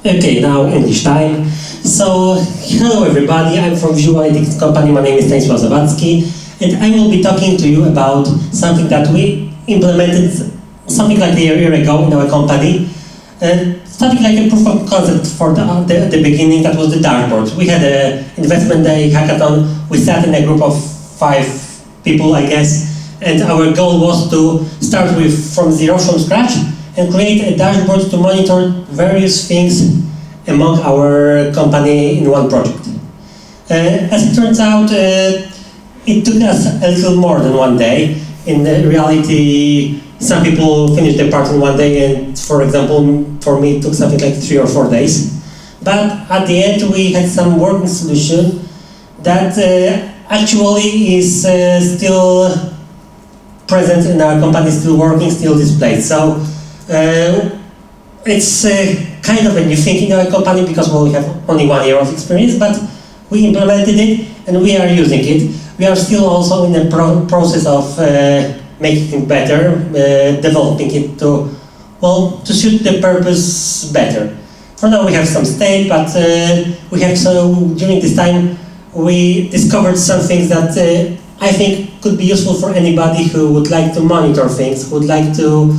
Okay, now English time. So, hello everybody, I'm from WRUG company, my name is Stanisław Zawadzki, and I will be talking to you about something that we implemented something like a year ago in our company. Something like a proof of concept for the beginning, that was the dashboard. We had an investment day hackathon. We sat in a group of 5 people, I guess, and our goal was to start from zero, from scratch, and create a dashboard to monitor various things among our company in one project. As it turns out, it took us a little more than one day. In reality, some people finished their part in one day, and for example, for me it took something like 3 or 4 days. But at the end we had some working solution that actually is still present in our company, still working, still displayed. So it's kind of a new thing in our company because we have only 1 year of experience, but we implemented it and we are using it. We are still also in the process of making it better, developing it to suit the purpose better. For now we have some state, but during this time we discovered some things that I think could be useful for anybody who would like to monitor things, who would like to,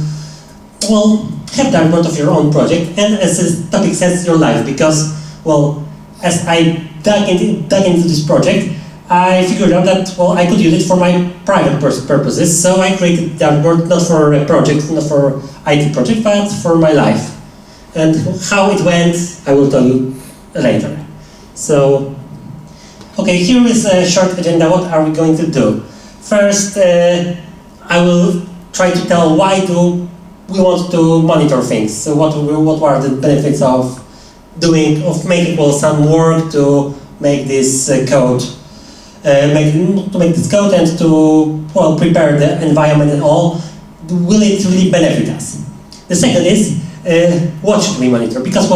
have dashboard of your own project, and as the topic says, your life, because, as I dug into this project, I figured out that, I could use it for my private purposes, so I created dashboard not for a project, not for IT project, but for my life. And how it went, I will tell you later. So, okay, here is a short agenda. What are we going to do? First, I will try to tell why do we want to monitor things. So what are the benefits of making some work to make this code, and to prepare the environment and all. Will it really benefit us? The second is what should we monitor? Because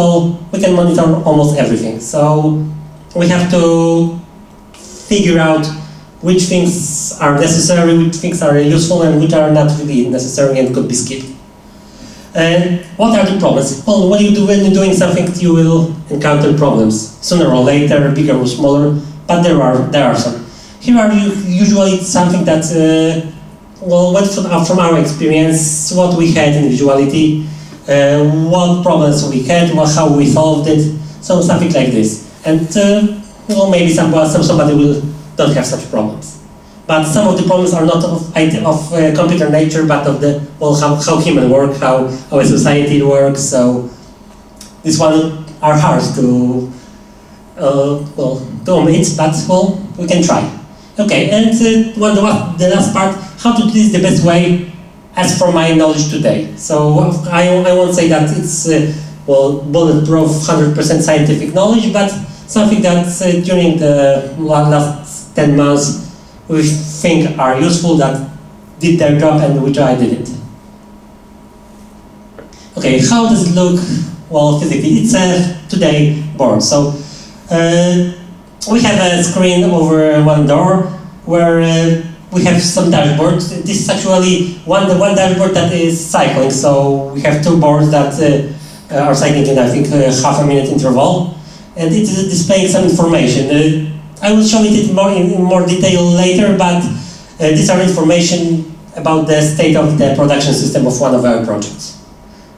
we can monitor almost everything. So we have to figure out which things are necessary, which things are useful, and which are not really necessary and could be skipped. And what are the problems? When you're doing something, you will encounter problems sooner or later, bigger or smaller, but there are some. Here are usually something that went from our experience, what we had in visuality, what problems we had, how we solved it, so something like this. And maybe somebody don't have such problems. But some of the problems are not of computer nature, but of the how human work, how a society works. So these ones are hard to omit, but we can try. Okay, and the last part, how to do this the best way, as for my knowledge today. So I won't say that it's bulletproof 100% scientific knowledge, but something that during the last 10 months we think are useful, that did their job, and which I didn't. Okay, how does it look, physically? It's a today board. So we have a screen over one door where we have some dashboards. This is actually one dashboard that is cycling. So we have 2 boards that are cycling in, I think, half a minute interval, and it is displaying some information. I will show it in more detail later, but these are information about the state of the production system of one of our projects.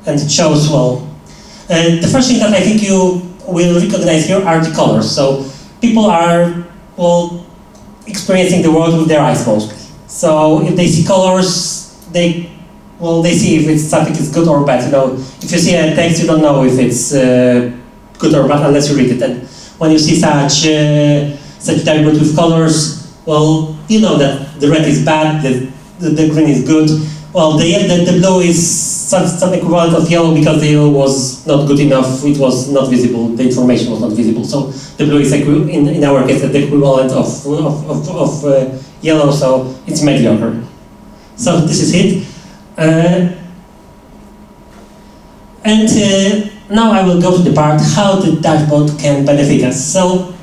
And it shows, the first thing that I think you will recognize here are the colors. So people are, experiencing the world with their eyes mostly. So if they see colors, they see if something is good or bad. If you see a text, you don't know if it's good or bad unless you read it. And when you see such dashboard with colors, you know that the red is bad, the green is good. The blue is some equivalent of yellow, because the yellow was not good enough, it was not visible, the information was not visible. So the blue is, in our case, the equivalent of yellow, so it's mediocre. So this is it. Now I will go to the part how the dashboard can benefit us. So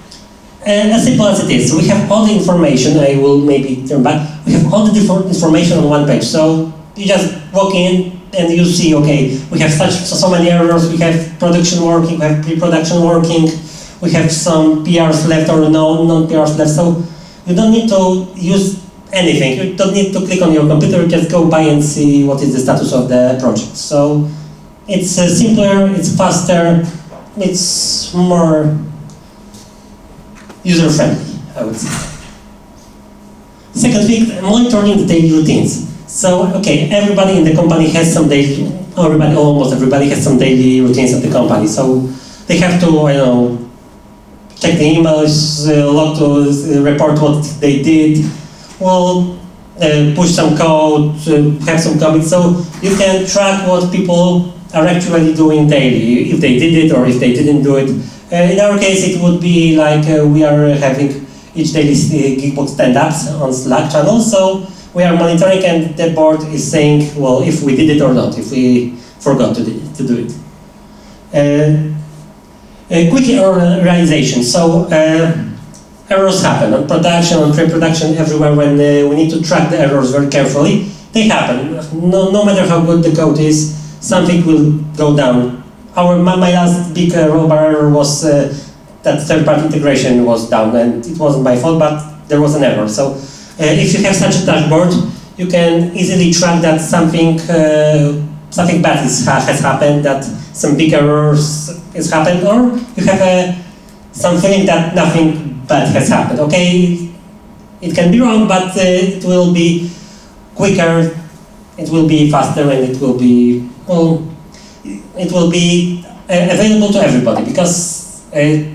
as simple as it is, we have all the information. I will maybe turn back. We have all the different information on one page. So you just walk in, and you see, okay, we have so many errors, we have production working, we have pre-production working, we have some PRs left or non-PRs left, so you don't need to use anything. You don't need to click on your computer, just go by and see what is the status of the project. So it's simpler, it's faster, it's more user-friendly, I would say. Second thing, monitoring the daily routines. So, okay, everybody in the company has some daily, almost everybody has some daily routines at the company. So they have to, I don't know, check the emails, log to report what they did, well, push some code, have some commits. So you can track what people are actually doing daily, if they did it or if they didn't do it. In our case, it would be like we are having each daily Geekbox stand-ups on Slack channel, so we are monitoring and the board is saying, well, if we did it or not, if we forgot to do it. Quick error realization. So errors happen on production, on pre-production, everywhere when we need to track the errors very carefully. They happen. No matter how good the code is, something will go down. My last big rollbar error was that third-party integration was down, and it wasn't my fault, but there was an error. So if you have such a dashboard, you can easily track that something bad has happened, that some big errors has happened, or you have some feeling that nothing bad has happened. Okay, it can be wrong, but it will be quicker, it will be faster, and it will be, well, it will be available to everybody, because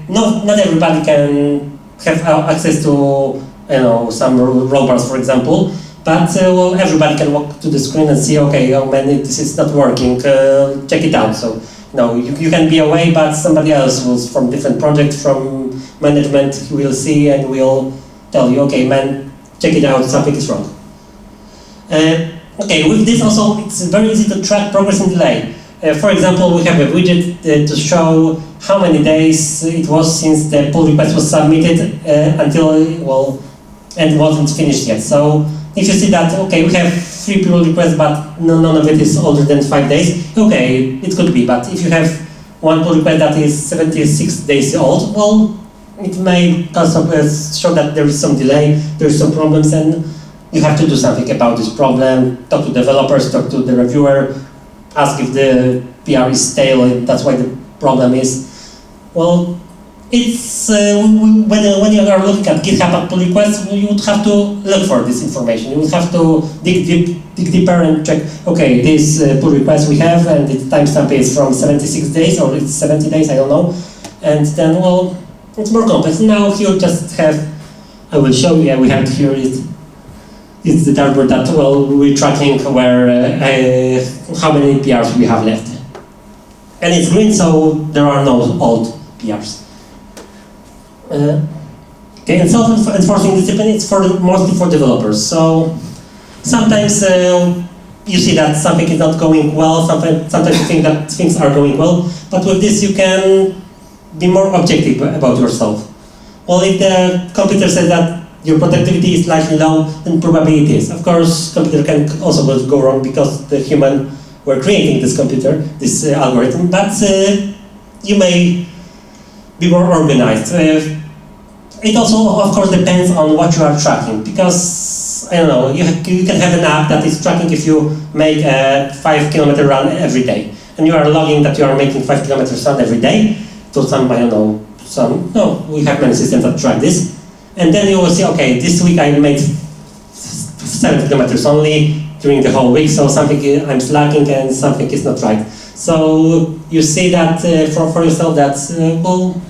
not everybody can have access to, you know, some rollbars, for example, but well, everybody can walk to the screen and see, okay, oh man, this is not working, check it out. So, you can be away, but somebody else who's from different project, from management, will see and will tell you, okay, man, check it out, something is wrong. Okay, with this also, it's very easy to track progress and delay. For example, we have a widget to show how many days it was since the pull request was submitted until, well, and wasn't finished yet. So if you see that, okay, we have 3 pull requests, but none of it is older than 5 days, okay, it could be. But if you have one pull request that is 76 days old, well, it may show that there is some delay, there is some problems, and you have to do something about this problem, talk to developers, talk to the reviewer, ask if the PR is stale, and that's why the problem is. Well, it's when you are looking at GitHub pull requests, you would have to look for this information. You would have to dig deeper and check, okay, this pull request we have, and its timestamp is from 76 days, or it's 70 days, I don't know. And then, well, it's more complex. Now you just have, I will show you, we have here it's the dashboard that, well, we're tracking where, how many PRs we have left. And it's green, so there are no old PRs. Okay, and self-enforcing discipline, it's mostly for developers. So sometimes you see that something is not going well, sometimes you think that things are going well, but with this you can be more objective about yourself. Well, if the computer says that your productivity is slightly low, then probably it is. Of course, computer can also go wrong because the human were creating this computer, this algorithm, but you may be more organized. It also, of course, depends on what you are tracking, because, I don't know, you can have an app that is tracking if you make a 5-kilometer run every day, and you are logging that you are making 5 kilometers run every day to some, I don't know, we have many systems that track this. And then you will see, okay, this week I made 7 kilometers only during the whole week, so something I'm slacking and something is not right. So you see that for yourself that, well,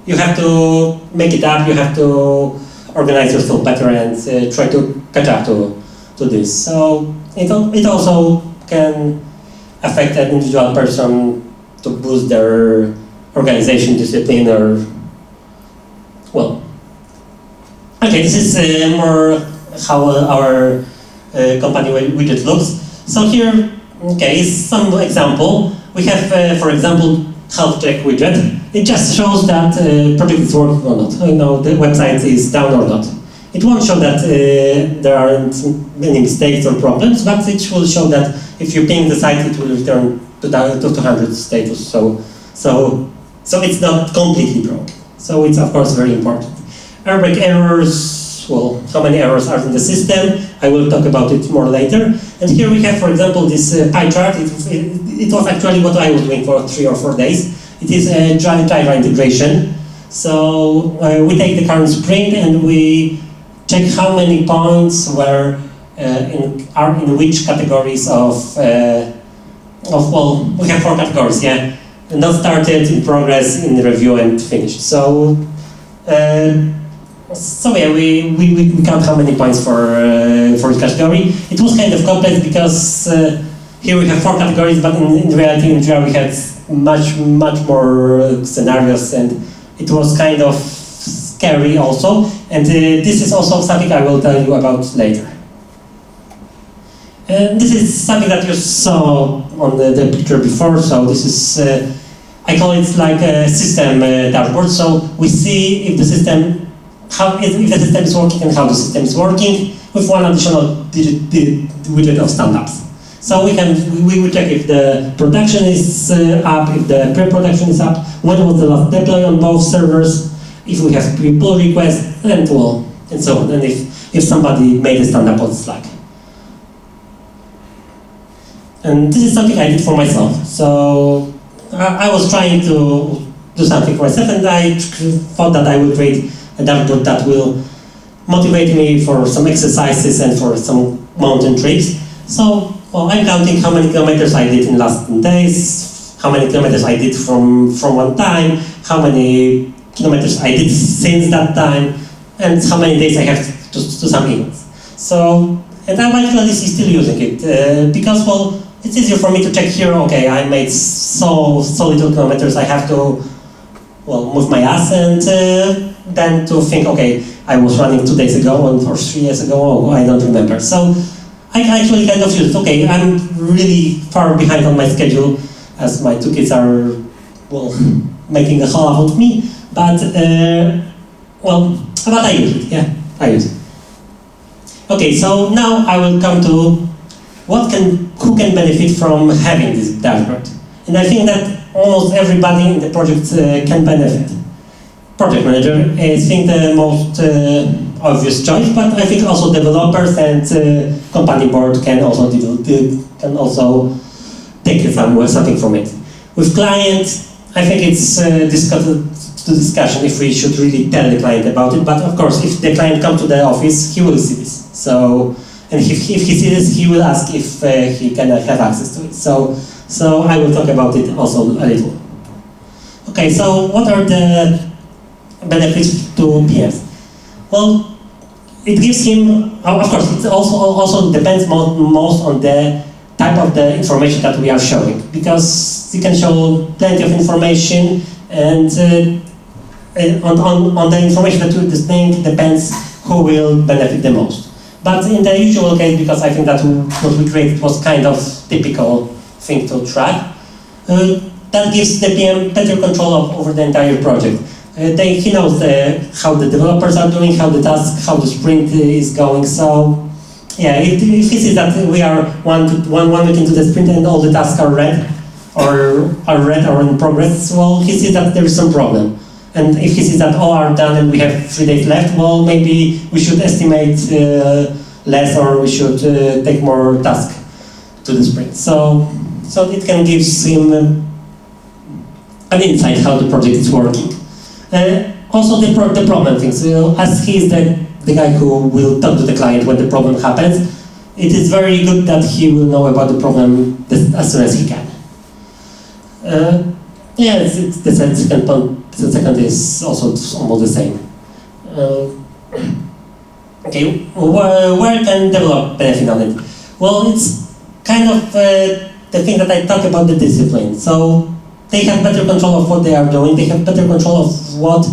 you have to make it up, you have to organize yourself better and try to catch up to this. So it also can affect an individual person to boost their organization discipline or, well, okay, this is more how our company widget looks. So here, okay, is some example. We have, for example, health check widget. It just shows that project is working or not. The website is down or not. It won't show that there aren't many mistakes or problems, but it will show that if you ping the site, it will return to 200 status. So it's not completely broken. So it's of course very important. Airbag errors, well, how many errors are in the system? I will talk about it more later. And here we have, for example, this pie chart. It was actually what I was doing for 3 or 4 days. It is a Java integration. So we take the current sprint and we check how many points are in which categories of well, we have 4 categories, yeah. Not started, in progress, in review, and finished. So yeah, we count how many points for each category. It was kind of complex because here we have 4 categories, but in reality, in Java we had much more scenarios, and it was kind of scary also. And this is also something I will tell you about later. And this is something that you saw on the picture before. So this is, I call it like a system dashboard. So we see if the system if the system is working and how the system is working with one additional widget of stand-ups. So we will check if the production is up, if the pre-production is up, when was the last deploy on both servers, if we have pull requests, and so on, and if somebody made a stand-up on Slack. And this is something I did for myself. So I was trying to do something for myself, and I thought that I would create a dashboard that will motivate me for some exercises and for some mountain trips. So, well, I'm counting how many kilometers I did in last 10 days, how many kilometers I did from one time, how many kilometers I did since that time, and how many days I have to some events. So, and I'm actually still using it because, well, it's easier for me to check here. Okay, I made so little kilometers. I have to, well, move my ass, and then to think, okay, I was running 2 days ago or 3 years ago. Oh, I don't remember. So I actually kind of used. Okay, I'm really far behind on my schedule, as my 2 kids are, well, making a whole lot of me. But but I use it. Yeah, I use it. Okay, so now I will come to who can benefit from having this dashboard. And I think that almost everybody in the project can benefit. Project manager is, I think, the most obvious choice, but I think also developers and company board can also take something from it. With clients, I think it's discussion if we should really tell the client about it. But of course, if the client comes to the office, he will see this. So, and if he sees this, he will ask if he can have access to it. So I will talk about it also a little. Okay, so what are the benefits to PMs? Well, it gives him, of course, it also depends most on the type of the information that we are showing, because you can show plenty of information, and on the information that we're displaying depends who will benefit the most. But in the usual case, because I think that what we created was kind of typical thing to track, that gives the PM better control over the entire project. He knows how the developers are doing, how the task, how the sprint is going. So, yeah, if he sees that we are one week into the sprint and all the tasks are red or in progress, well, he sees that there is some problem. And if he sees that all are done and we have 3 days left, well, maybe we should estimate less, or we should take more tasks to the sprint. So it can give him an insight how the project is working. Also the problem things. As he is the guy who will talk to the client when the problem happens, it is very good that he will know about the problem as soon as he can. Yeah, it's the second point. The second is also almost the same. Okay, where can develop benefit on it? Well, it's kind of the thing that I talk about, the discipline. So they have better control of what they are doing. They have better control of what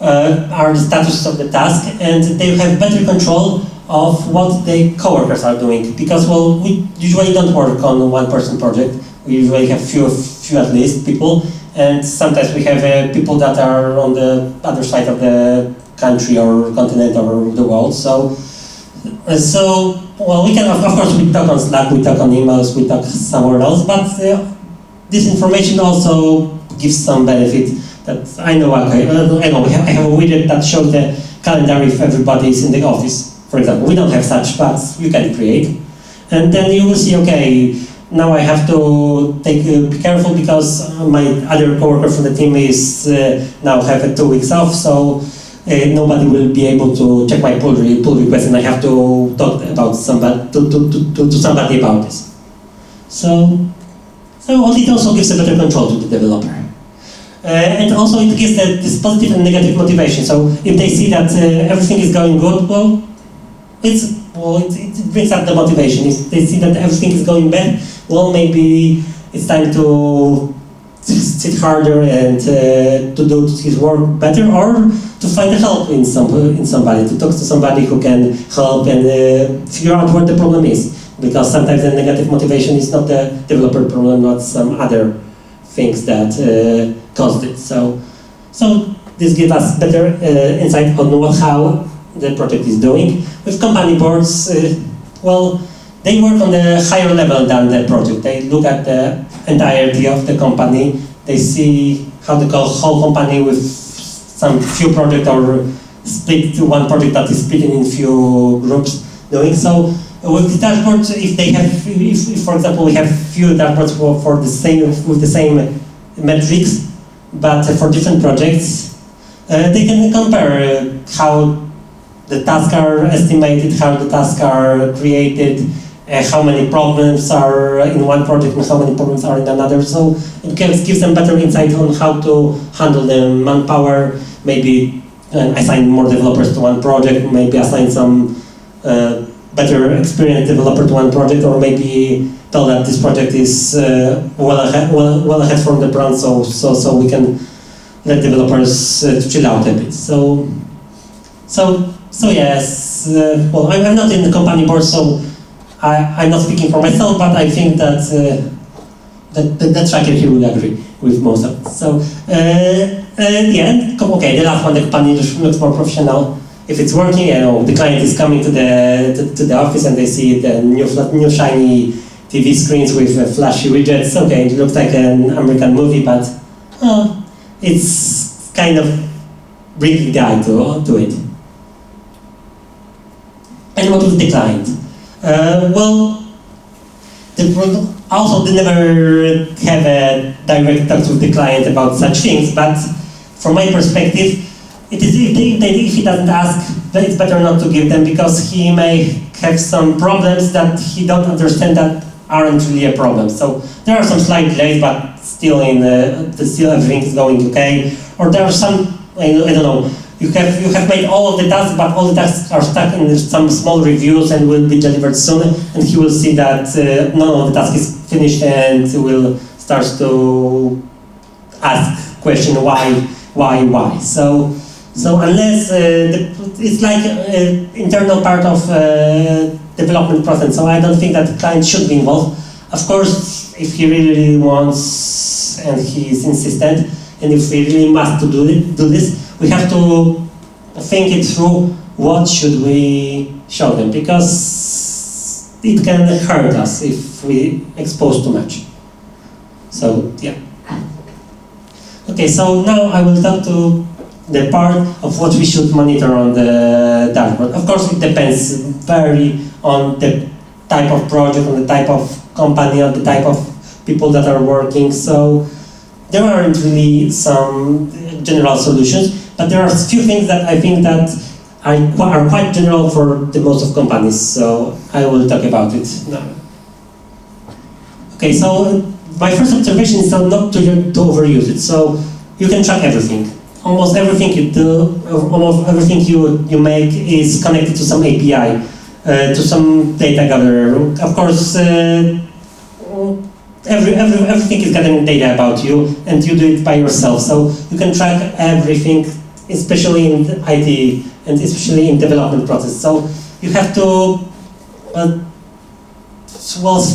are the status of the task, and they have better control of what the coworkers are doing. Because, well, we usually don't work on a one-person project. We usually have few at least people, and sometimes we have people that are on the other side of the country or continent or the world. So well, we can of course we talk on Slack, we talk on emails, we talk somewhere else, but this information also gives some benefit. That I know. Okay, I know. I have a widget that shows the calendar if everybody is in the office. For example, we don't have such, but you can create, and then you will see. Okay, now I have to be careful because my other coworker from the team is now have 2 weeks off, so nobody will be able to check my pull request, and I have to talk about somebody to somebody about this. So it also gives a better control to the developer. And also it gives this positive and negative motivation. So if they see that everything is going good, well, it brings up the motivation. If they see that everything is going bad, well, maybe it's time to sit harder and to do his work better, or to find help in somebody, to talk to somebody who can help and figure out what the problem is. Because sometimes the negative motivation is not the developer problem, not some other things that caused it. So this gives us better insight on how the project is doing. With company boards, well, they work on the higher level than the project. They look at the entirety of the company. They see how the whole company with some few projects or split to one project that is split in few groups doing. So with the dashboards, if for example we have few dashboards with the same metrics, but for different projects, they can compare how the tasks are estimated, how the tasks are created, how many problems are in one project and how many problems are in another. So it gives them better insight on how to handle the manpower, maybe assign more developers to one project, maybe assign some better experienced developer to one project, or maybe tell that this project is well ahead from the plan, so we can let developers chill out a bit. So yes, well, I'm not in the company board, so I'm not speaking for myself, but I think that the tracker here will agree with most of it. So yeah, okay, the last one, the company looks more professional. If it's working, the client is coming to the office and they see the new shiny TV screens with flashy widgets. Okay, it looks like an American movie, but it's kind of bringing the eye to it. And what with the client? Well, also they never have a direct talk with the client about such things, but from my perspective, it is if he doesn't ask, then it's better not to give them, because he may have some problems that he don't understand that aren't really a problem. So there are some slight delays, but still still everything is going okay. Or there are some, I don't know, you have made all of the tasks, but all the tasks are stuck in some small reviews and will be delivered soon, and he will see that none of the task is finished, and will start to ask question why. So unless it's like internal part of development process, so I don't think that the client should be involved. Of course, if he really wants and he is insistent, and if we really must do this, we have to think it through. What should we show them? Because it can hurt us if we expose too much. So yeah. Okay, so now I will talk to the part of what we should monitor on the dashboard. Of course, it depends very on the type of project, on the type of company, on the type of people that are working. So there aren't really some general solutions, but there are a few things that I think that are quite general for the most of companies. So I will talk about it now. Okay, so my first observation is not to overuse it. So you can track everything. Almost everything you do, almost everything you make is connected to some API, to some data gatherer. Of course, everything is gathering data about you, and you do it by yourself. So you can track everything, especially in IT and especially in development process. So you have to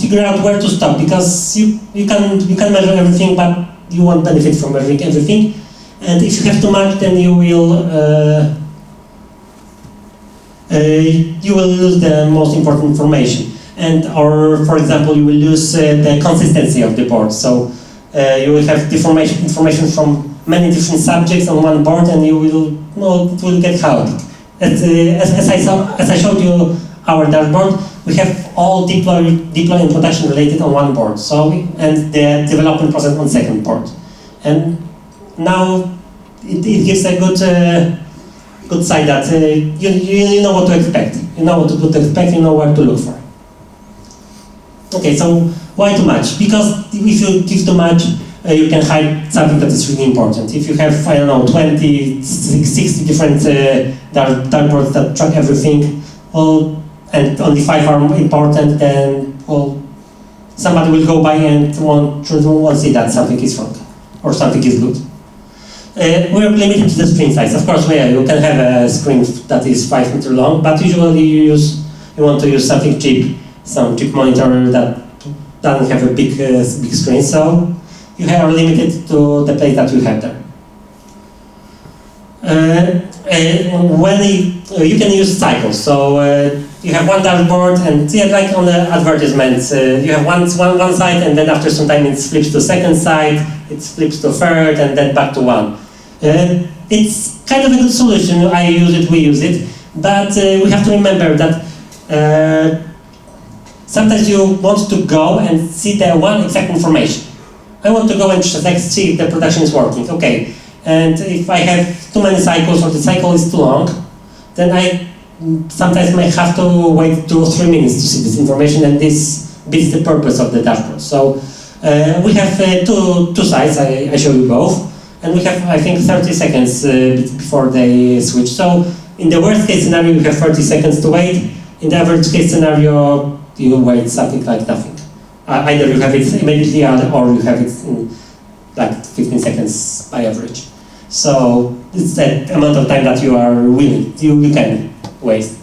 figure out where to stop, because you can measure everything, but you won't benefit from measuring everything. And if you have too much, then you will you will lose the most important information. And, or for example, you will lose the consistency of the board. So you will have information from many different subjects on one board, and you will, it will get chaotic. As I showed you our dashboard, we have all deploy and production related on one board. So and the development process on second board. And now it gives a good side that you know what to expect. You know what to expect. You know where to look for. Okay, so why too much? Because if you give too much, you can hide something that is really important. If you have, I don't know, 20, 60 different dashboards that track everything, well, and only 5 are important, then, well, somebody will go by and won't see that something is wrong or something is good. We're limited to the screen size. Of course, you can have a screen that is 5 meters long, but usually you want to use something cheap, some cheap monitor that doesn't have a big screen, so you are limited to the place that you have there. You can use cycles, so you have one dashboard, and like on the advertisements, you have one site, and then after some time it flips to second site, it flips to third, and then back to one. It's kind of a good solution. I use it, we use it, but we have to remember that sometimes you want to go and see the one exact information. I want to go and see if the production is working. Okay, and if I have too many cycles or the cycle is too long, then I sometimes may have to wait 2 or 3 minutes to see this information, and this beats the purpose of the dashboard. So we have two sites, I show you both, and we have, I think, 30 seconds before they switch. So in the worst case scenario, you have 30 seconds to wait. In the average case scenario, you wait something like nothing. Either you have it immediately or you have it in like 15 seconds by average. So it's that amount of time that you are willing, you can waste.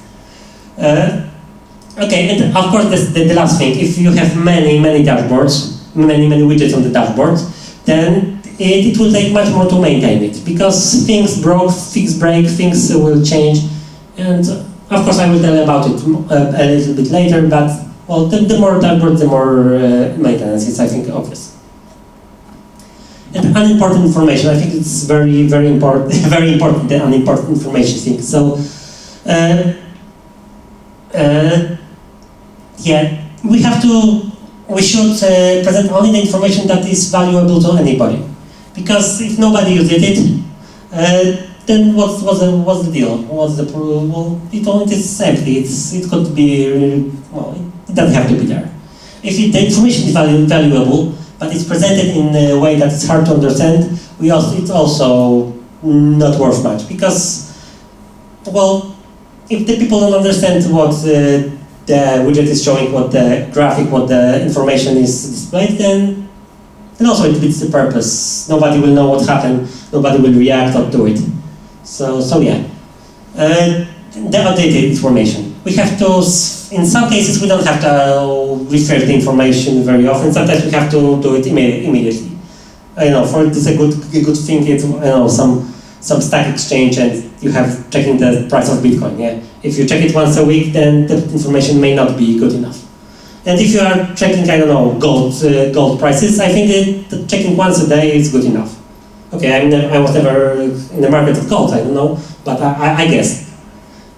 Okay, and of course the last thing, if you have many dashboards, many widgets on the dashboard, then it will take much more to maintain it, because things broke, things break, things will change, and of course I will tell you about it a little bit later, but well, the more dashboards, the more maintenance. It's, I think, obvious. And unimportant information, I think it's very important, very important, the unimportant information thing. So, yeah, we should present only the information that is valuable to anybody. Because if nobody uses it, then what's the deal? What's the well? It is empty. It could be well. It doesn't have to be there. If the information is valuable, but it's presented in a way that is hard to understand, it's also not worth much. Because, well, if the people don't understand what the widget is showing, what the graphic, what the information is displayed, then also it beats the purpose. Nobody will know what happened. Nobody will react or do it. So yeah. The updated information. We have to, in some cases we don't have to refresh the information very often. Sometimes we have to do it immediately. I know, for it is a good thing, it's, I know, some stock exchange, and you have checking the price of Bitcoin, yeah? If you check it once a week, then the information may not be good enough. And if you are checking, I don't know, gold prices, I think that checking once a day is good enough. Okay, I was never in the market of gold, I don't know, but I guess.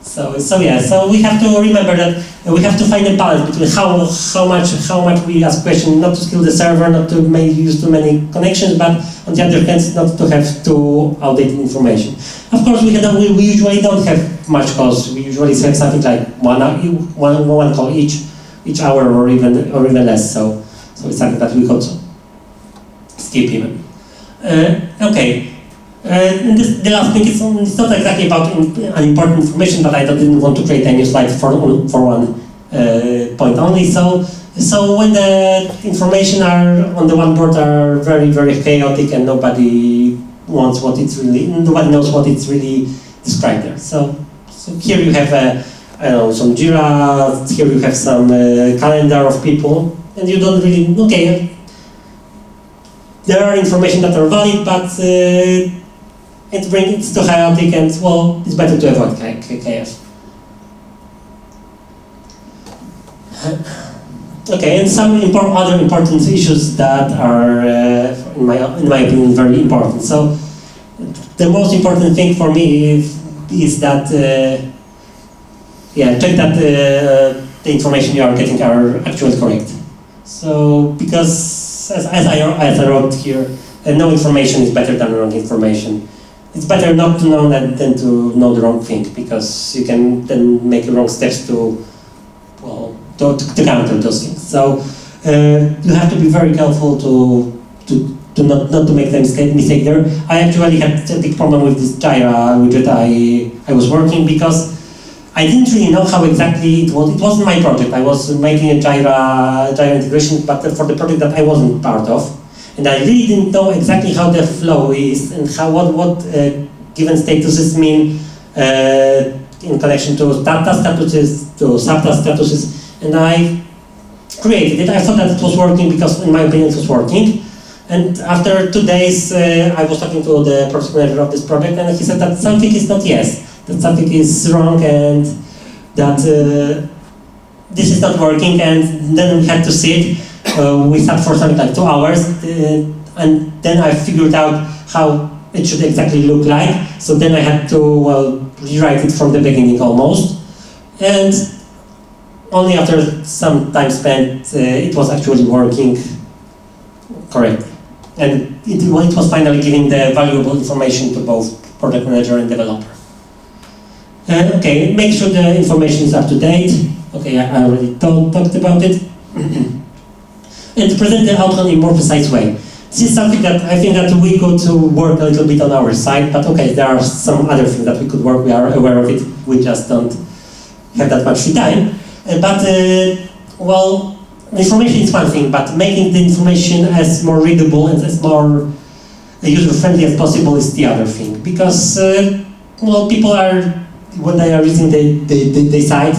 So yeah, so we have to remember that we have to find a balance between how much we ask questions, not to kill the server, not to use too many connections, but on the other hand, not to have too outdated information. Of course, we usually don't have much calls. We usually have something like one call each hour, or even less. So it's something that we could skip even. Okay. The last thing is it's not exactly about unimportant information, but I didn't want to create a new slide for one point only. So when the information are on the one board are very chaotic, and nobody knows what it's really described there. So here you have I don't know, some Jira. Here you have some calendar of people, and you don't really there are information that are valid, but it's too chaotic, and well, it's better to avoid chaos. Okay, and some other important issues that are, in my opinion, very important. So, the most important thing for me is that, check that the information you are getting are actually correct. So, because as I wrote here, no information is better than wrong information. It's better not to know than to know the wrong thing, because you can then make wrong steps to counter those things. So you have to be very careful to not to make the mistake there. I actually had a big problem with this Jira widget I was working, because I didn't really know how exactly it was. It wasn't my project. I was making a Jira integration, but for the project that I wasn't part of. And I really didn't know exactly how the flow is and what given statuses mean in connection to task statuses, to subtask statuses. And I created it. I thought that it was working because, in my opinion, it was working. And after 2 days, I was talking to the project manager of this project, and he said that something is not yes, that something is wrong, and that this is not working. And then we had to see it. We sat for something like 2 hours, and then I figured out how it should exactly look like. So then I had to rewrite it from the beginning almost. And only after some time spent, it was actually working correctly. And it was finally giving the valuable information to both project manager and developer. Okay, make sure the information is up to date. Okay, I already talked about it. And to present the outcome in a more precise way. This is something that I think that we could work a little bit on our side, but okay, there are some other things that we could work, we are aware of it, we just don't have that much free time. Well, the information is one thing, but making the information as more readable and as more user-friendly as possible is the other thing. Because, people are, when they are using the site,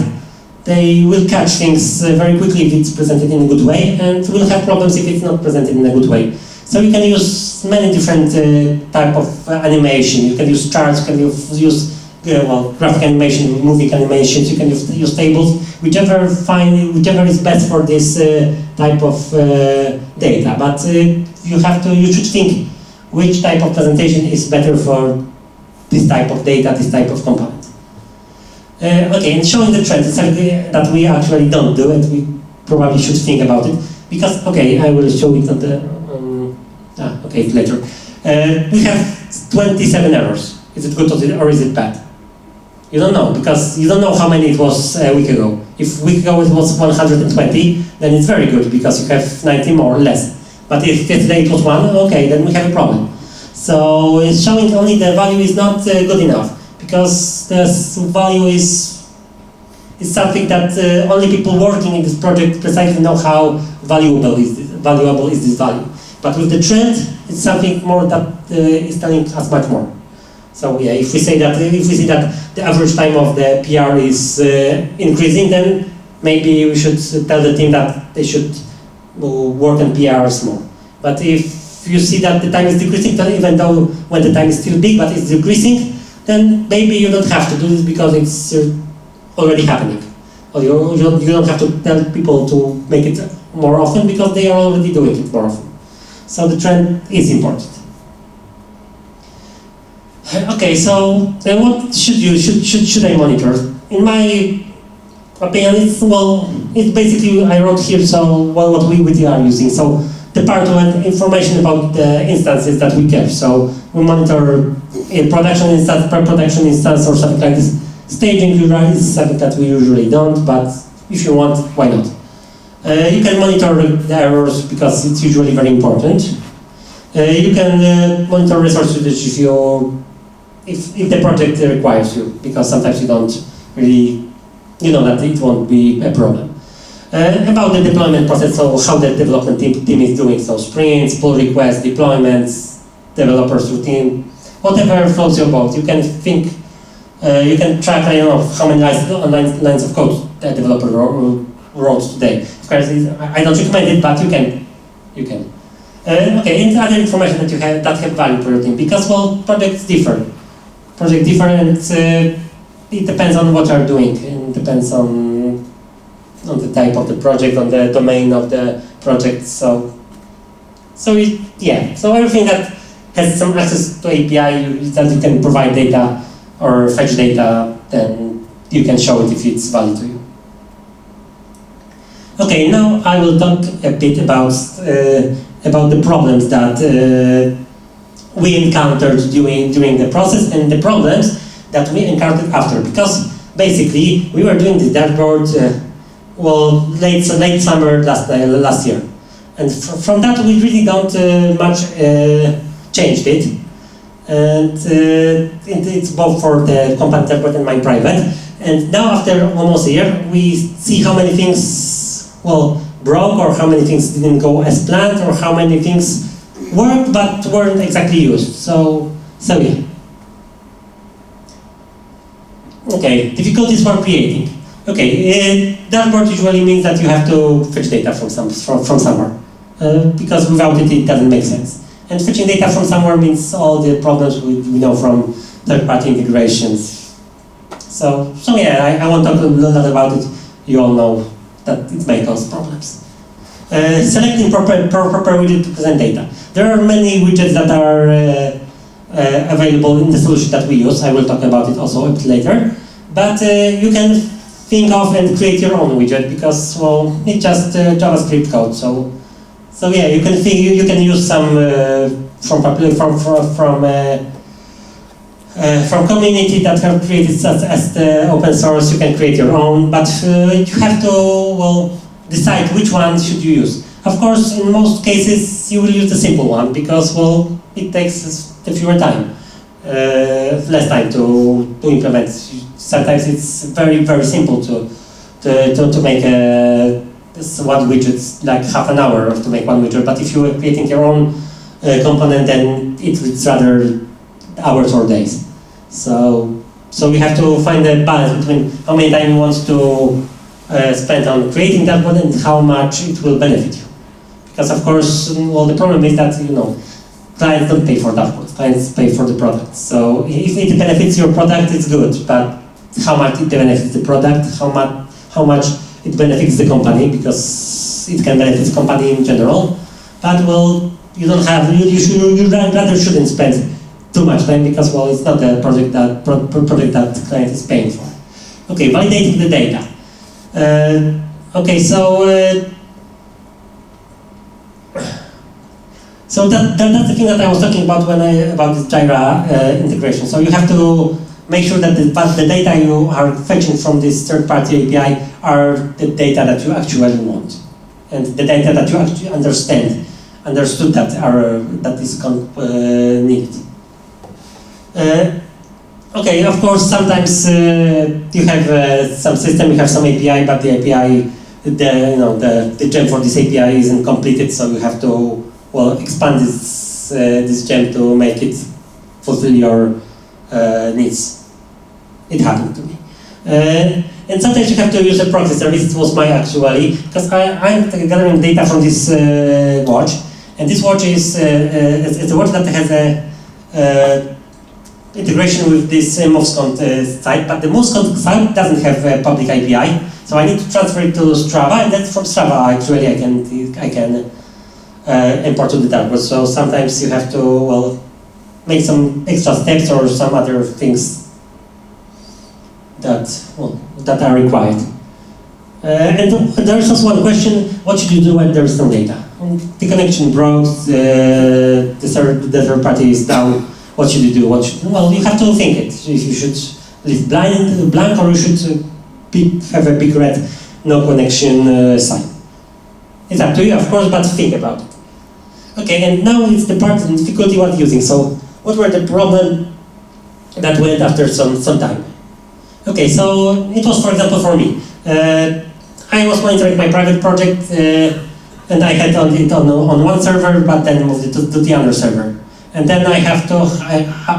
they will catch things very quickly if it's presented in a good way, and will have problems if it's not presented in a good way. So you can use many different type of animation. You can use charts, you can use graphic animation, moving animations, you can use tables, whichever is best for this type of data. But you should think which type of presentation is better for this type of data, this type of component. Okay, and showing the trend is something that we actually don't do, and we probably should think about it. Because, okay, I will show it on the, later. We have 27 errors. Is it good or is it bad? You don't know, because you don't know how many it was a week ago. If a week ago it was 120, then it's very good, because you have 90 more or less. But if yesterday it was 1, okay, then we have a problem. So showing only the value is not good enough. Because this value is something that only people working in this project precisely know how valuable is this value. But with the trend, it's something more that is telling us much more. So yeah, if we see that the average time of the PR is increasing, then maybe we should tell the team that they should work on PRs more. But if you see that the time is decreasing, then even though when the time is still big but it's decreasing, then maybe you don't have to do this because it's already happening. Or you don't have to tell people to make it more often because they are already doing it more often. So the trend is important. Okay, so what should I monitor? In my opinion, it's basically, I wrote here, so what we are using. So the part one, information about the instances that we care. So we monitor a production instance, pre-production instance, or something like this. Staging is something that we usually don't, but if you want, why not? You can monitor the errors because it's usually very important. You can monitor resource usage if the project requires you, because sometimes you don't really, you know that it won't be a problem. About the deployment process, so how the development team is doing, so sprints, pull requests, deployments, developers routine, whatever floats your boat. You can think, you can track, I don't know, how many lines of code the developer wrote today. Of course, I don't recommend it, but you can. Okay, and other information that you have that have value for your team, because projects differ. And it depends on what you are doing, and depends on on the type of the project, on the domain of the project. So everything that has some access to API that you can provide data or fetch data, then you can show it if it's valid to you. Okay, now I will talk a bit about the problems that we encountered during the process and the problems that we encountered after. Because basically we were doing the dashboard late summer last year, and from that we really don't much changed it, and it's both for the company dashboard and my private. And now after almost a year, we see how many things broke, or how many things didn't go as planned, or how many things worked but weren't exactly used. So yeah. Okay, difficulties for creating. Okay, dashboard usually means that you have to fetch data from somewhere, because without it, it doesn't make sense. And fetching data from somewhere means all the problems we know from third-party integrations. So yeah, I won't talk a lot about it. You all know that it may cause problems. Selecting proper widget to present data. There are many widgets that are available in the solution that we use. I will talk about it also a bit later. But you can think of and create your own widget, because it's just JavaScript code. So yeah, you can use some from community that have created such as the open source. You can create your own, but you have to decide which one should you use. Of course, in most cases you will use the simple one, because it takes the fewer time, less time to implement. Sometimes it's very simple to make one widget, like half an hour to make one widget. But if you are creating your own component, then it's rather hours or days. So we have to find a balance between how many time you want to spend on creating that one and how much it will benefit you. Because of course, the problem is that clients don't pay for dashboards. Clients pay for the product. So if it benefits your product, it's good. But how much it benefits the product, how much it benefits the company, because it can benefit the company in general. But you don't have. You rather shouldn't spend too much time, because it's not a project that client is paying for. Okay, validating the data. Okay, so that's the thing that I was talking about about this Jira integration. So you have to make sure that the data you are fetching from this third-party API are the data that you actually want, and the data that you actually understood that is needed. Okay, of course, sometimes you have some system, you have some API, but the API, the gem for this API isn't completed, so you have to expand this gem to make it fulfill your needs. It happened to me. And sometimes you have to use a proxy service. It was mine actually, because I'm gathering data from this watch, and this watch is it's a watch that has a integration with this MovScont site, but the MovScont site doesn't have a public API, so I need to transfer it to Strava, and then from Strava actually I can import to the dashboard. So sometimes you have to make some extra steps or some other things that are required. And there is also one question: what should you do when there is no data? The connection broke, the third party is down. What should you do? You have to think it. If you should leave blank, or you should have a big red no connection sign. It's up to you, of course, but think about it. Okay, and now it's the part of difficulty what using. So, what were the problems that went after some time? Okay, so it was, for example, for me. I was monitoring my private project, and I had it on one server, but then moved it to the other server. And then I have to,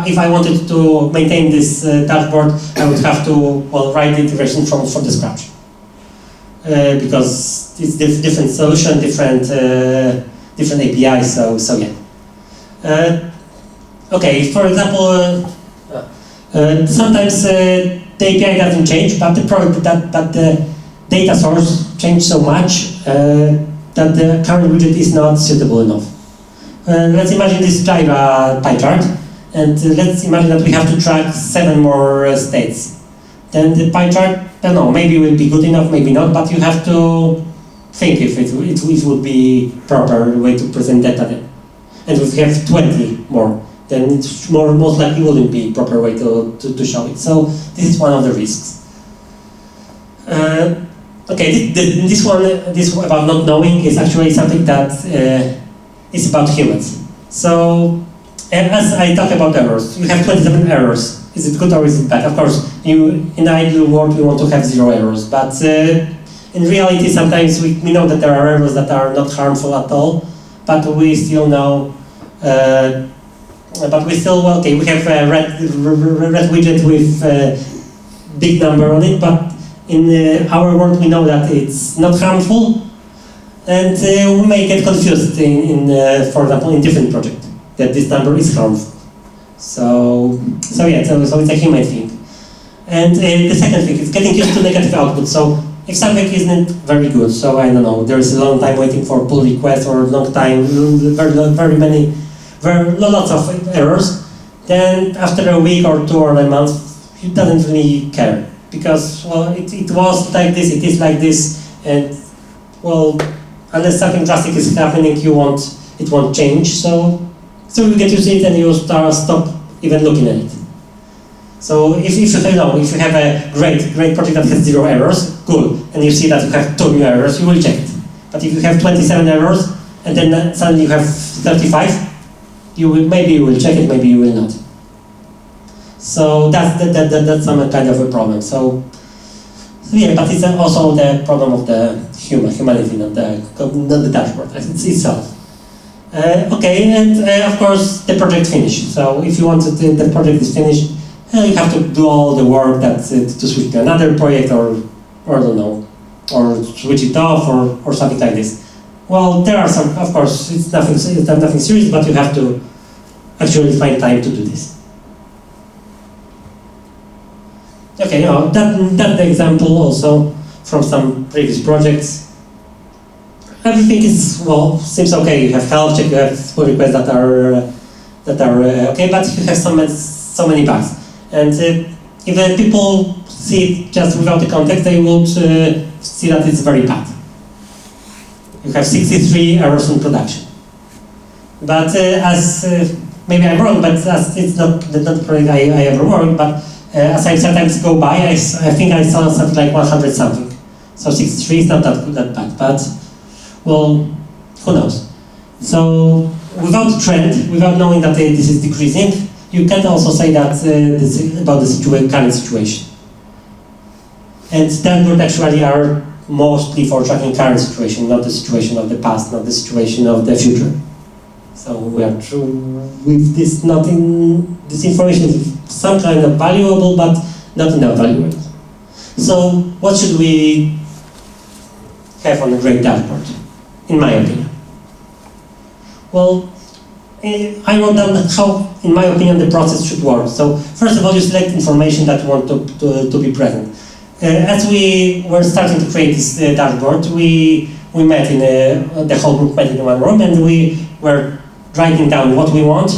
if I wanted to maintain this dashboard, I would have to write the integration from the scratch, because it's different solution, different APIs. So yeah. Okay, for example, sometimes the API doesn't change, but the data source changed so much that the current widget is not suitable enough. Let's imagine this Jira pie chart, and let's imagine that we have to track 7 more states. Then the pie chart, I don't know, maybe will be good enough, maybe not, but you have to think if it would be proper way to present data then. And if we have 20 more, then it's most likely wouldn't be proper way to show it. So this is one of the risks. Okay, this about not knowing is actually something that is about humans. So as I talk about errors, you have 27 errors. Is it good or is it bad? Of course, in the ideal world we want to have 0 errors, but in reality sometimes we know that there are errors that are not harmful at all, but we still know, okay, we have a red widget with a big number on it, but in our world we know that it's not harmful, and we may get confused for example, in different projects, that this number is harmful. So it's a human thing. And the second thing is getting used to negative output. So if something isn't very good, so I don't know, there is a long time waiting for pull request or long time, lots of errors, then after a week or 2 or a month, it doesn't really care. Because, well, it was like this, it is like this, and, well, unless something drastic is happening, it won't change, so you get used to it and you stop even looking at it. So if you have a great project that has 0 errors, cool, and you see that you have 2 new errors, you will check it. But if you have 27 errors, and then suddenly you have 35, maybe you will check it, maybe you will not. So that's some kind of a problem. So yeah, but it's also the problem of the humanity, not the dashboard itself. Okay, and of course the project finished. So if you want the project is finished, you have to do all the work to switch to another project, or I don't know, or switch it off, or something like this. Well, there are some, of course, it's nothing serious, but you have to actually find time to do this. Okay, that's the example also from some previous projects. Everything seems okay. You have health check, you have pull requests that are okay, but you have so many bugs. And if people see it just without the context, they would see that it's very bad. You have 63 errors in production. But maybe I'm wrong, but as it's not the project I ever worked, but as I sometimes go by, I think I saw something like 100 something. So 63 is not that bad, but well, who knows? So without trend, without knowing that this is decreasing, you can also say that this is about the current situation. And dashboards actually are mostly for tracking current situation, not the situation of the past, not the situation of the future. So we are with this, this information is some kind of valuable, but not enough valuable. So what should we have on a great dashboard, in my opinion? Well, I wrote down how, in my opinion, the process should work. So first of all, you select information that you want to be present. As we were starting to create this dashboard, we met in the whole group met in one room, and we were writing down what we want,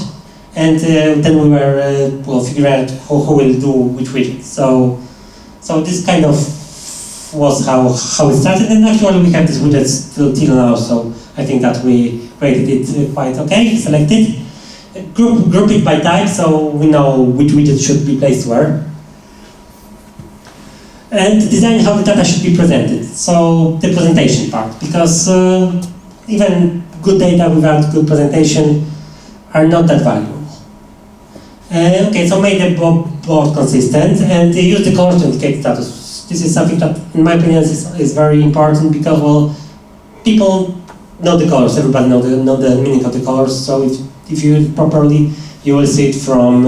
and then we were figuring out who will do which widget. So this kind of was how it started, and actually we have these widgets till now. So I think that we created it quite okay. Select it, group it by type, so we know which widget should be placed where. And design how the data should be presented. So the presentation part, because even good data without good presentation are not that valuable. Okay, so make the board consistent and use the colors to indicate status. This is something that, in my opinion, is very important because, well, people know the colors. Everybody know the meaning of the colors. So if you use it properly, you will see it from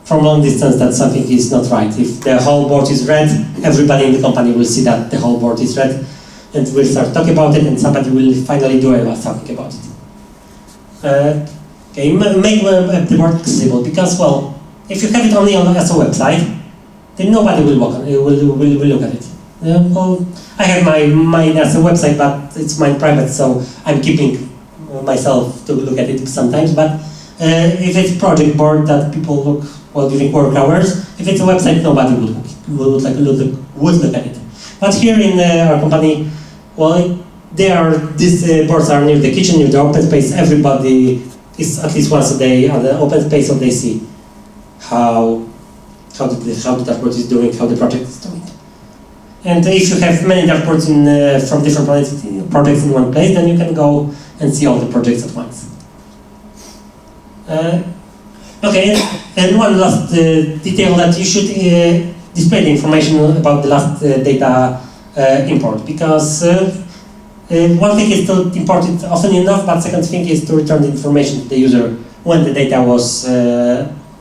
long distance that something is not right. If the whole board is red, everybody in the company will see that the whole board is red, and we'll start talking about it, and somebody will finally do something about it. Okay, make the board accessible, because, well, if you have it only as a website, then nobody will look at it. Well, I have mine as a website, but it's mine private, so I'm keeping myself to look at it sometimes. But if it's a project board that people look well during work hours, if it's a website, nobody would look at it. But here in our company, well, these boards are near the kitchen, near the open space. Everybody is at least once a day on the open space, so they see how the dashboard is doing, how the project is doing. And if you have many dashboards from different projects in one place, then you can go and see all the projects at once. Okay, and one last detail, that you should display the information about the last data import, because one thing is to import it often enough, but second thing is to return the information to the user when the data was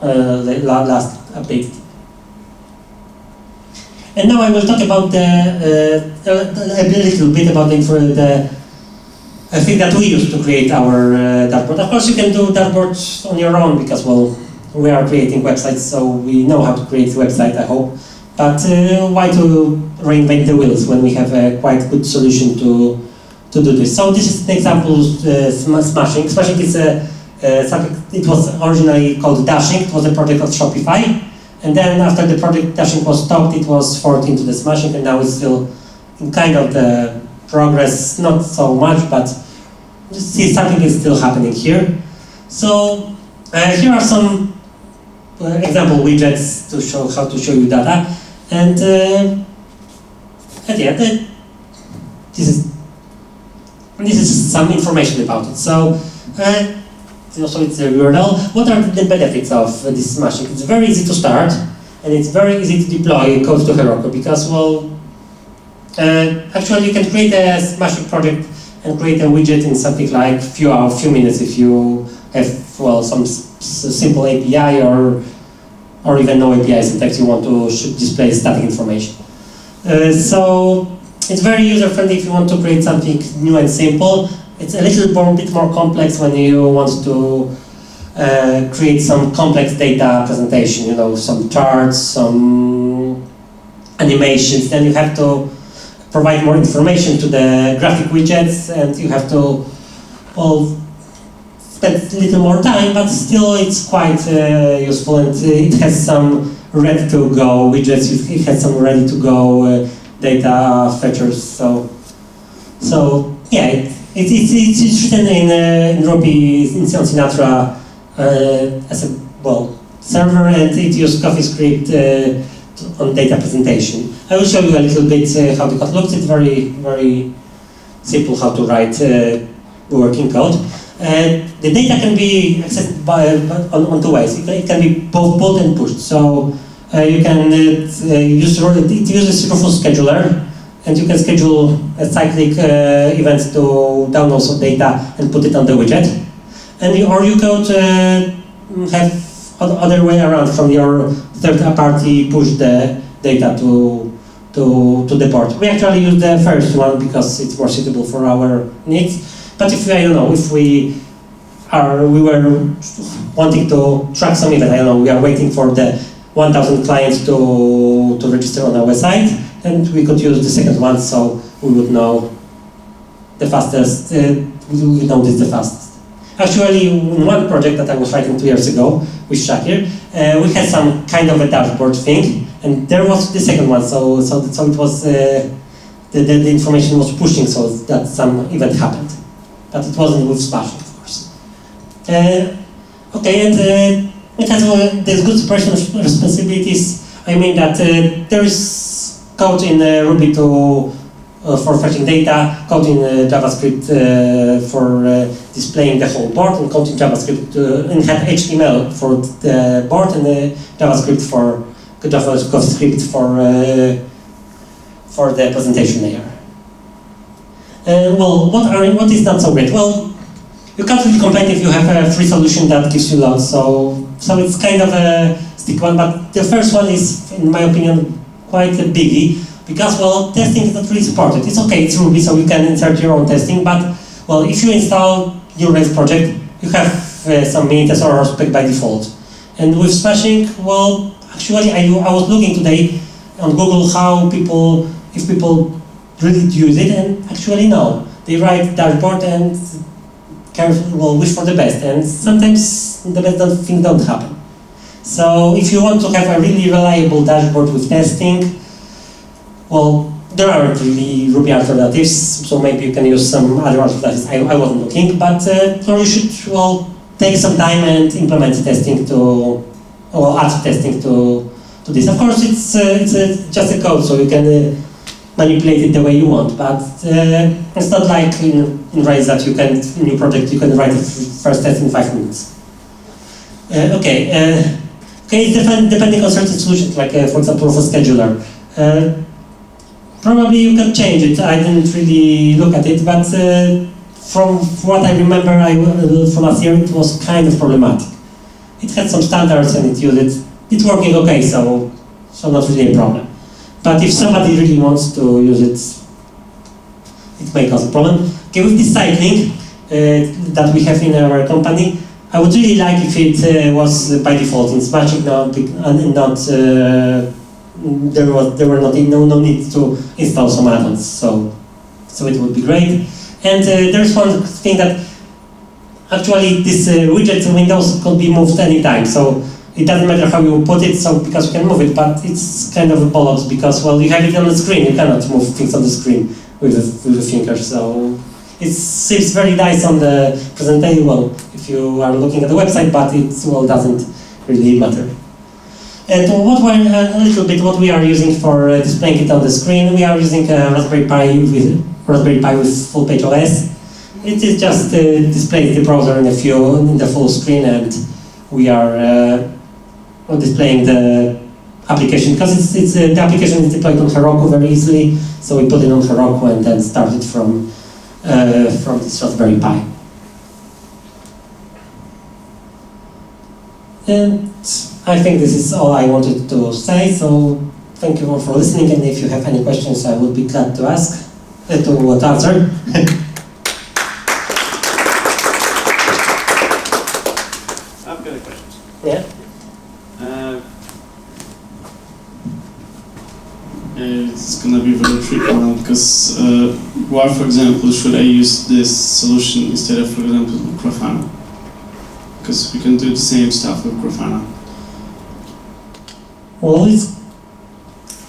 last updated. And now I will talk about a little bit about the thing that we use to create our dashboard. Of course, you can do dashboards on your own because, well, we are creating websites, so we know how to create a website, I hope. But why to reinvent the wheels when we have a quite good solution to do this? So this is an example of smashing. Smashing is something. It was originally called Dashing. It was a project of Shopify. And then after the project Dashing was stopped, it was forked into the Smashing, and now it's still in kind of the progress, not so much, but see, something is still happening here. So here are some example widgets to show how to show you data, and at the end, this is some information about it. So. So it's a URL. What are the benefits of this smashing? It's very easy to start, and it's very easy to deploy code to Heroku because, well, actually you can create a smashing project and create a widget in something like few minutes if you have, well, some simple API or even no API syntax you want to display static information. So it's very user-friendly if you want to create something new and simple. It's a little bit more complex when you want to create some complex data presentation, you know, some charts, some animations. Then you have to provide more information to the graphic widgets, and you have to, well, spend a little more time, but still it's quite useful, and it has some ready-to-go widgets, it has some ready-to-go data features, so yeah. It's written in Ruby, on Sinatra, as a, well, server, and it uses CoffeeScript on data presentation. I will show you a little bit how the code looks. It's very, very simple how to write working code. The data can be accessed on two ways. It can be both pulled and pushed. So you can use it uses Rufus scheduler. And you can schedule a cyclic event to download some data and put it on the widget. Or you could have other way around, from your third party push the data to the board. We actually use the first one because it's more suitable for our needs. But if I don't know, if we were wanting to track some event, I don't know, we are waiting for the 1,000 clients to register on our site, and we could use the second one, so we would know the fastest, we would notice the fastest. Actually, in one project that I was writing 2 years ago with Shakir, we had some kind of a dashboard thing, and there was the second one, so it was, the information was pushing so that some event happened. But it wasn't with smashing, of course. Okay, and it has there's good separation of responsibilities. I mean that there is code in Ruby for fetching data, code in JavaScript for displaying the whole board, and code in JavaScript and HTML for the board, and JavaScript for the presentation layer. Well, what is not so great? Well, you can't really complain if you have a free solution that gives you lots, so it's kind of a stick one, but the first one is, in my opinion, quite a biggie, because, well, testing is not really supported. It's okay, it's Ruby, so you can insert your own testing, but, well, if you install your Rails project, you have some mini-tests or spec by default. And with smashing, well, actually, I was looking today on Google how people if people really use it, and actually no. They write dashboard and wish for the best, and sometimes the best things don't happen. So if you want to have a really reliable dashboard with testing, well, there aren't really Ruby alternatives, so maybe you can use some other alternatives. I wasn't looking, but or you should take some time and implement testing add testing to this. Of course, it's just a code, so you can manipulate it the way you want, but it's not like in Rails that you can, in your project, you can write the first test in 5 minutes. Okay, it's depending on certain solutions, like for example, for scheduler. Probably you can change it. I didn't really look at it, but from what I remember from last year, it was kind of problematic. It had some standards and it's working okay, so not really a problem. But if somebody really wants to use it, it may cause a problem. Okay, with this cycling that we have in our company, I would really like if it was by default in Smashing, and not there were no need to install some add-ons, so it would be great. And there's one thing that actually this widget windows could be moved anytime, so it doesn't matter how you put it, so because you can move it, but it's kind of a bollocks because, well, you have it on the screen, you cannot move things on the screen with the finger, so it seems very nice on the presentation, well, if you are looking at the website, but it doesn't really matter. And what we are using for displaying it on the screen, we are using a Raspberry Pi with full page OS. It is just displays the browser in the full screen, and we are displaying the application because the application is deployed on Heroku very easily. So we put it on Heroku and then started from this Raspberry Pi. And I think this is all I wanted to say. So thank you all for listening. And if you have any questions, I would be glad to answer. I've got a question. Yeah. It's gonna be very tricky one because why, for example, should I use this solution instead of, for example, Grafana? Because we can do the same stuff with Grafana. Well, it's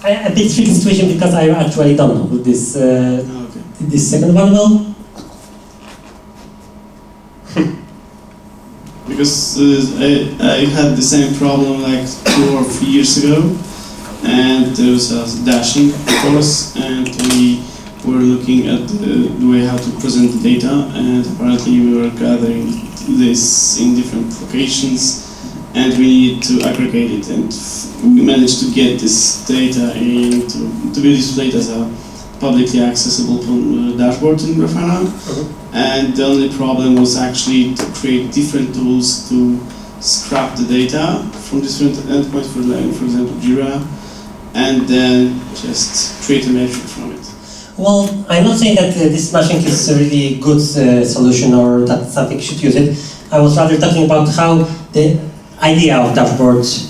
a bit tricky situation because I actually don't know this. This second one will. Because I had the same problem like 2 or 3 years ago, and there was a dashing course, and we were looking at the way how to present the data, and apparently we were gathering this in different locations, and we needed to aggregate it, and we managed to get this data to be displayed as a publicly accessible dashboard in Grafana. And the only problem was actually to create different tools to scrap the data from different endpoints, for example, Jira, and then just create a metric from it. Well, I'm not saying that this smashing is a really good solution or that something should use it. I was rather talking about how the idea of dashboards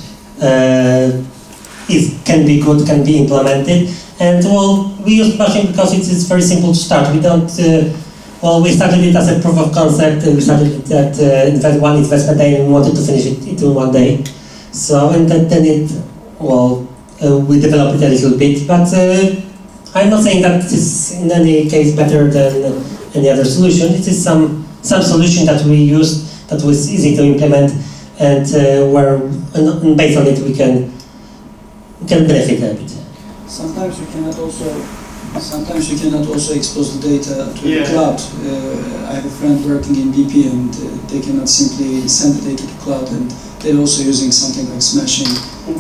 can be good, can be implemented. And well, we use smashing because it is very simple to start. We don't. We started it as a proof of concept. We started it at one investment day, and we wanted to finish it in 1 day. So, and then we developed it a little bit. But I'm not saying that it is in any case better than any other solution. It is some solution that we used that was easy to implement, and based on it we can benefit a bit. Sometimes you cannot also expose the data to the cloud. I have a friend working in BP, and they cannot simply send the data to the cloud, and they're also using something like smashing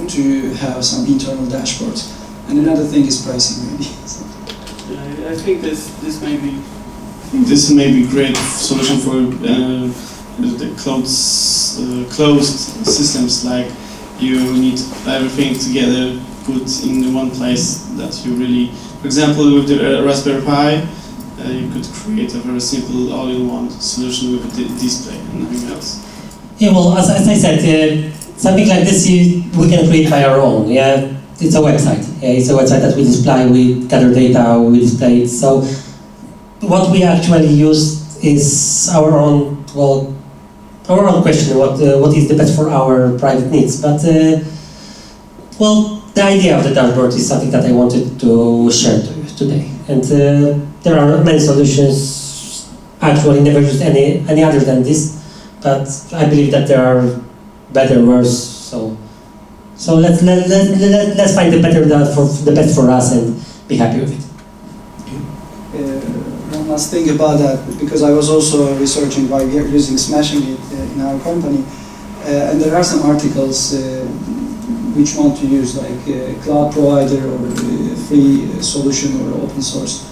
to have some internal dashboards. And another thing is pricing, maybe. I think this may be great solution for the closed systems. Like you need everything together, put in one place that you really. For example, with the Raspberry Pi, you could create a very simple all-in-one solution with a display and nothing else. Yeah, well, as I said, something like this we can create by our own. Yeah, it's a website. Yeah, it's a website that we display, we gather data, we display it. So what we actually use is our own question, what is the best for our private needs. But the idea of the dashboard is something that I wanted to share to you today. And there are many solutions. Actually, never used any other than this, but I believe that there are better, worse. So let's find the best for us and be happy with it. One last thing about that, because I was also researching why we are using smashing it in our company, and there are some articles which want to use like a cloud provider or a free solution or open source.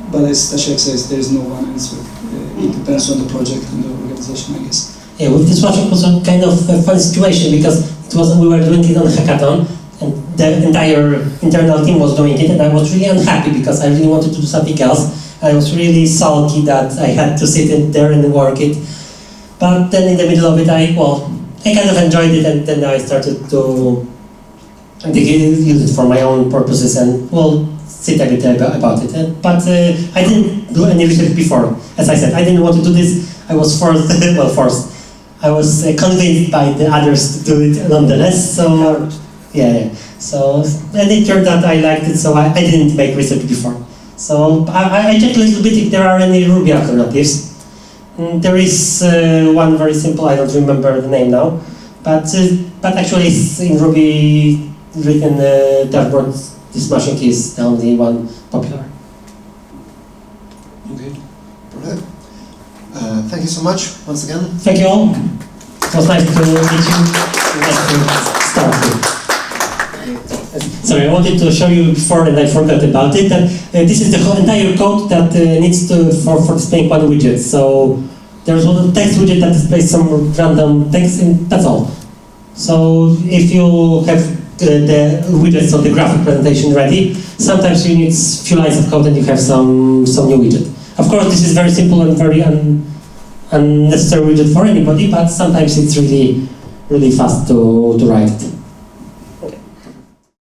But as Staszek says, there is no one answer. It depends on the project and the organization, I guess. Yeah, with this project was a kind of a funny situation because we were doing it on a hackathon, and the entire internal team was doing it, and I was really unhappy because I really wanted to do something else. I was really sulky that I had to sit in there and work it. But then in the middle of it, I kind of enjoyed it, and then I started to use it for my own purposes and sit a bit about it. But I didn't do any research before. As I said, I didn't want to do this. I was forced. I was convinced by the others to do it nonetheless. So yeah. So and it turned out I liked it. So I didn't make research before. So I checked a little bit if there are any Ruby alternatives. There is one very simple. I don't remember the name now, but actually it's in Ruby written dashboard. This machine is the only one popular. Okay, perfect. Thank you so much once again. Thank you all. It was nice to meet you. Nice to start with. Sorry, I wanted to show you before and I forgot about it. That this is the whole entire code that needs for displaying one widget. So there's one text widget that displays some random text, and that's all. So if you have the widgets of the graphic presentation ready, sometimes you need a few lines of code and you have some new widget. Of course, this is very simple and very unnecessary widget for anybody, but sometimes it's really fast to write it.